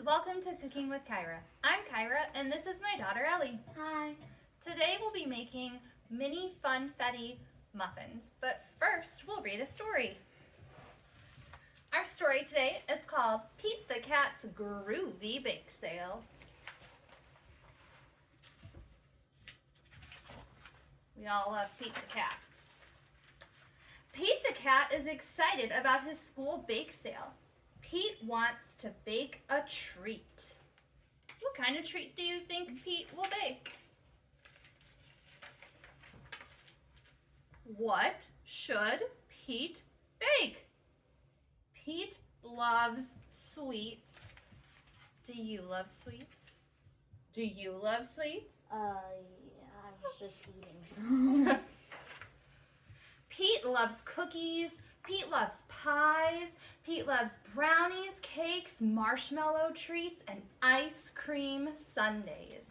welcome to Cooking with Kyra. I'm Kyra and this is my daughter Ellie. Hi. Today we'll be making mini Funfetti muffins, but first we'll read a story. Our story today is called Pete the Cat's Groovy Bake Sale. We all love Pete the Cat. Pete the Cat is excited about his school bake sale. Pete wants to bake a treat. What kind of treat do you think Pete will bake? What should Pete bake? Pete loves sweets. Do you love sweets? Do you love sweets? Yeah, I was just eating some. Pete loves cookies. Pete loves pies. Pete loves brownies, cakes, marshmallow treats, and ice cream sundaes.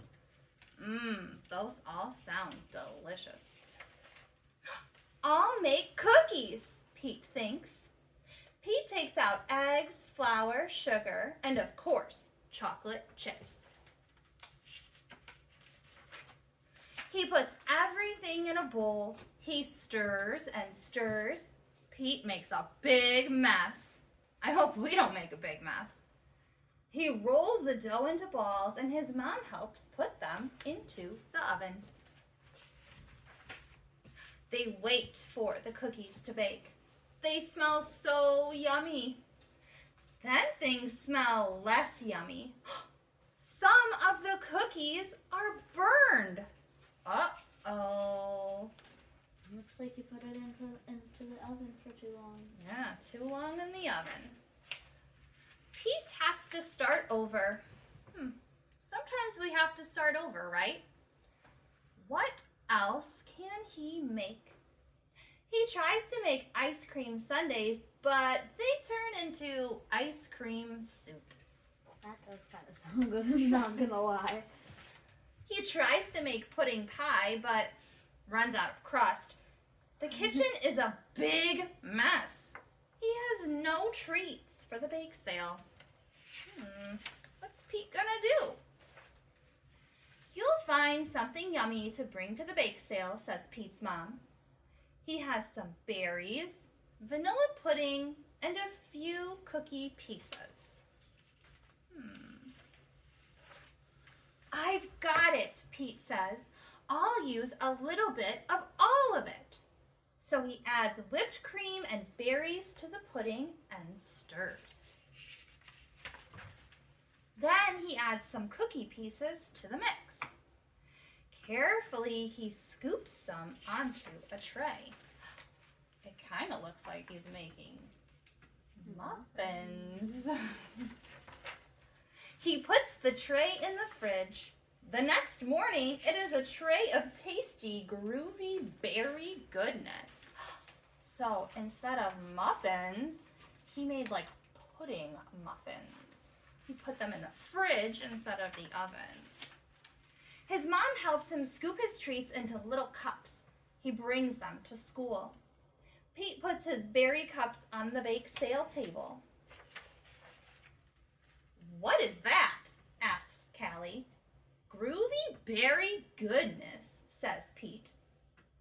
Those all sound delicious. I'll make cookies, Pete thinks. Pete takes out eggs, flour, sugar, and of course, chocolate chips. He puts everything in a bowl. He stirs and stirs. Pete makes a big mess. I hope we don't make a big mess. He rolls the dough into balls and his mom helps put them into the oven. They wait for the cookies to bake. They smell so yummy. Then things smell less yummy. Some of the cookies are burned. Uh-oh. Looks like you put it into the oven for too long. Yeah, too long in the oven. Pete has to start over. Sometimes we have to start over, right? What else can he make? He tries to make ice cream sundaes, but they turn into ice cream soup. That does kind of sound good, I'm not gonna lie. He tries to make pudding pie, but runs out of crust. The kitchen is a big mess. He has no treats for the bake sale. What's Pete gonna do? You'll find something yummy to bring to the bake sale, says Pete's mom. He has some berries, vanilla pudding, and a few cookie pieces. I've got it, Pete says. I'll use a little bit of all of it. So he adds whipped cream and berries to the pudding and stirs. Then he adds some cookie pieces to the mix. Carefully, he scoops some onto a tray. It kind of looks like he's making muffins. He puts the tray in the fridge. The next morning, it is a tray of tasty, groovy berry goodness. So instead of muffins, he made like pudding muffins. He put them in the fridge instead of the oven. His mom helps him scoop his treats into little cups. He brings them to school. Pete puts his berry cups on the bake sale table. What is that? Asks Callie. Groovy berry goodness, says Pete.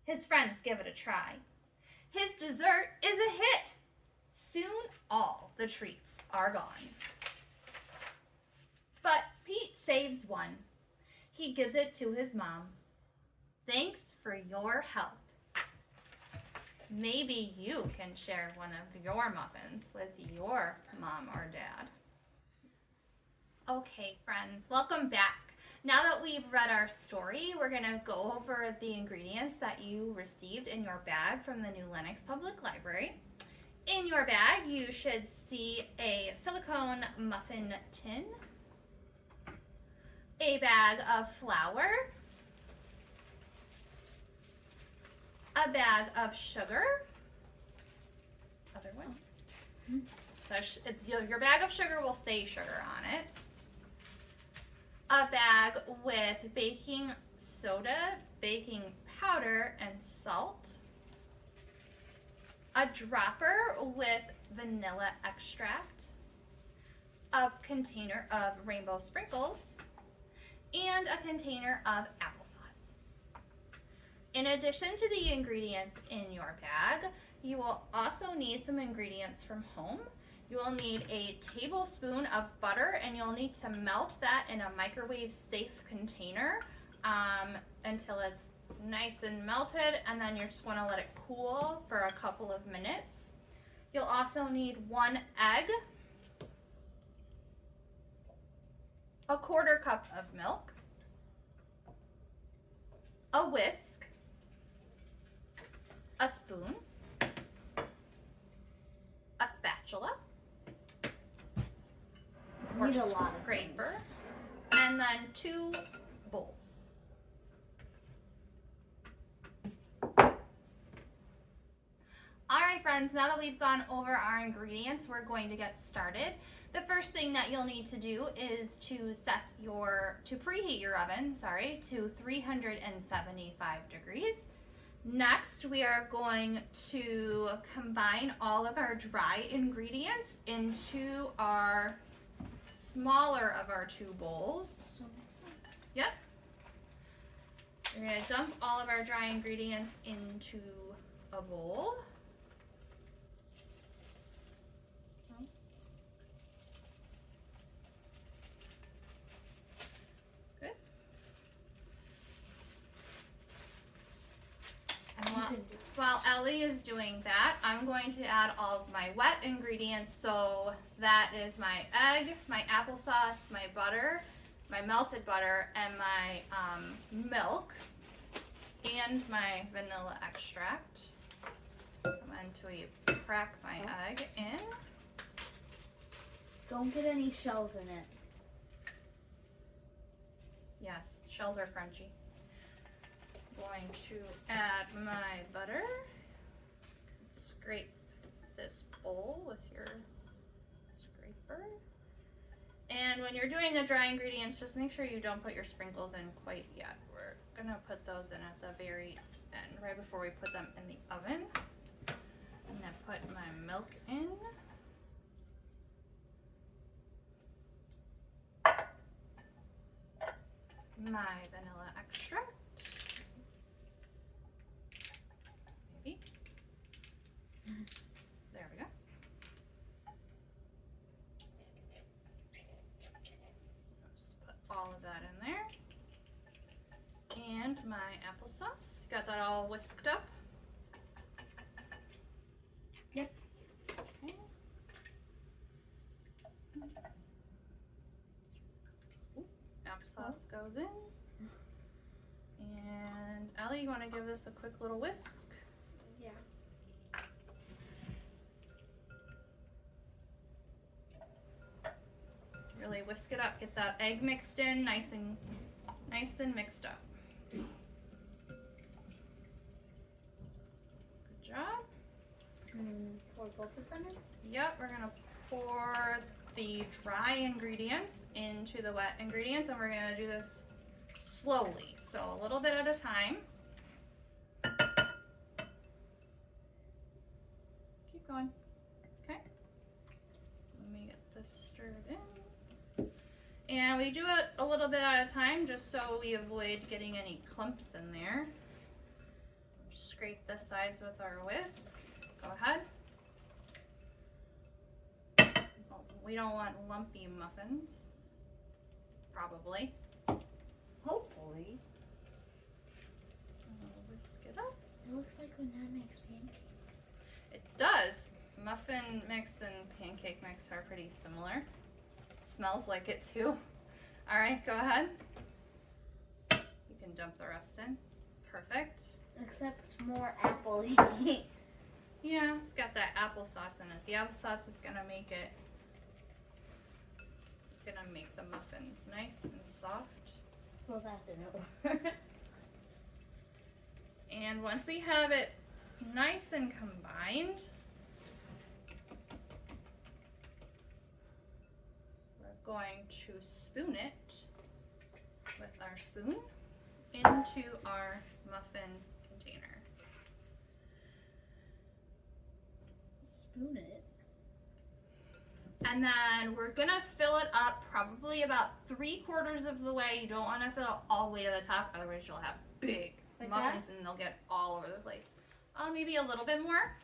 His friends give it a try. His dessert is a hit. Soon all the treats are gone. But Pete saves one. He gives it to his mom. Thanks for your help. Maybe you can share one of your muffins with your mom or dad. Okay, friends, welcome back. Now that we've read our story, we're going to go over the ingredients that you received in your bag from the New Lenox Public Library. In your bag, you should see a silicone muffin tin, a bag of flour, a bag of sugar, other one. So your bag of sugar will say sugar on it. A bag with baking soda, baking powder, and salt. A dropper with vanilla extract. a container of rainbow sprinkles, and a container of applesauce. In addition to the ingredients in your bag, you will also need some ingredients from home. You will need a tablespoon of butter, and you'll need to melt that in a microwave safe container until it's nice and melted, and then you're just want to let it cool for a couple of minutes. You'll also need 1 egg, a 1/4 cup of milk, a whisk, a spoon, a spatula, or Need a lot of scraper, things. and then 2 bowls. Alright friends, now that we've gone over our ingredients, we're going to get started. The first thing that you'll need to do is to preheat your oven, to 375 degrees. Next, we are going to combine all of our dry ingredients into our smaller of our 2 bowls. So mix them. Yep. We're going to dump all of our dry ingredients into a bowl. Good. And while Ellie is doing that, I'm going to add all of my wet ingredients. So that is my egg, my applesauce, my butter, my melted butter, and my milk, and my vanilla extract. I'm going to crack my egg in. Don't get any shells in it. Yes, shells are crunchy. Going to add my butter. Scrape this bowl with your scraper. And when you're doing the dry ingredients, just make sure you don't put your sprinkles in quite yet. We're gonna put those in at the very end, right before we put them in the oven. I'm gonna put my milk in. My vanilla extract. Maybe. There we go. Just put all of that in there. And my applesauce. Got that all whisked up? Yep. Okay. Applesauce goes in. And Allie, you want to give this a quick little whisk? Yeah. Really whisk it up. Get that egg mixed in, nice and mixed up. Good job. Pour both of them in? Yep, we're gonna pour the dry ingredients into the wet ingredients, and we're gonna do this slowly, so a little bit at a time. Keep going. Okay. Let me get this stirred in. And we do it a little bit at a time just so we avoid getting any clumps in there. Scrape the sides with our whisk. Go ahead. Oh, we don't want lumpy muffins. Probably. Hopefully. Whisk it up. It looks like when Dad makes pancakes. It does. Muffin mix and pancake mix are pretty similar. Smells like it too. All right, go ahead. You can dump the rest in. Perfect. Except more apple. Yeah, it's got that applesauce in it. The applesauce is gonna make it. It's gonna make the muffins nice and soft. Well, that didn't work. And once we have it nice and combined, we're going to spoon it with our spoon into our muffin container. Spoon it. And then we're gonna fill it up probably about 3/4 of the way. You don't wanna fill it all the way to the top, otherwise you'll have big Like muffins and they'll get all over the place. Maybe a little bit more.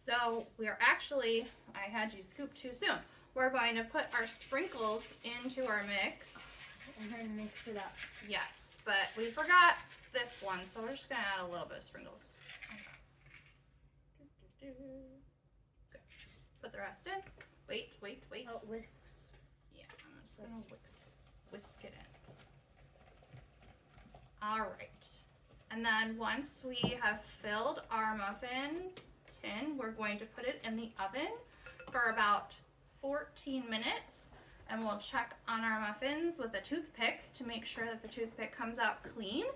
So we're actually, I had you scoop too soon. We're going to put our sprinkles into our mix. And then mix it up. Yes, but we forgot this one, so we're just gonna add a little bit of sprinkles. Good. Put the rest in. Wait. Oh, with. Yeah, I'm just gonna whisk it in. All right. And then once we have filled our muffin tin, we're going to put it in the oven for about 14 minutes. And we'll check on our muffins with a toothpick to make sure that the toothpick comes out clean.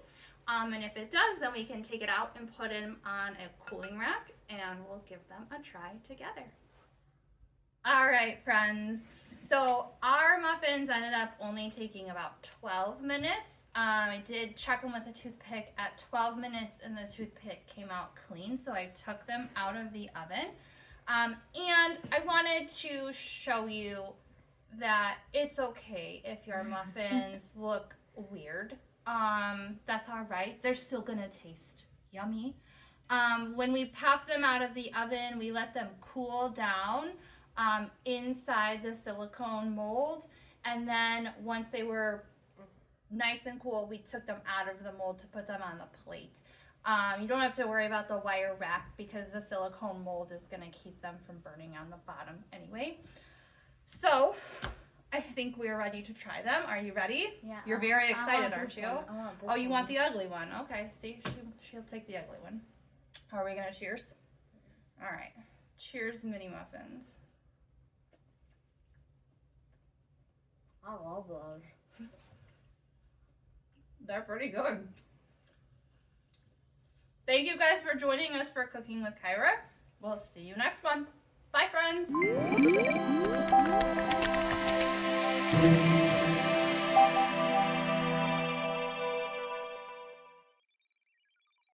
And if it does, then we can take it out and put them on a cooling rack and we'll give them a try together. All right, friends. So our muffins ended up only taking about 12 minutes. I did check them with a toothpick at 12 minutes and the toothpick came out clean. So I took them out of the oven. And I wanted to show you that it's okay if your muffins look weird. That's all right. They're still gonna taste yummy. When we pop them out of the oven, we let them cool down inside the silicone mold. And then once they were nice and cool, we took them out of the mold to put them on the plate. You don't have to worry about the wire wrap because the silicone mold is gonna keep them from burning on the bottom anyway. So, I think we're ready to try them. Are you ready? Yeah. You're very excited, aren't you? Oh, you want the ugly one? Okay, see, she'll take the ugly one. Are we gonna cheers? All right, cheers, mini muffins. I love those. They're pretty good. Thank you guys for joining us for Cooking with Kyra. We'll see you next one. Bye, friends.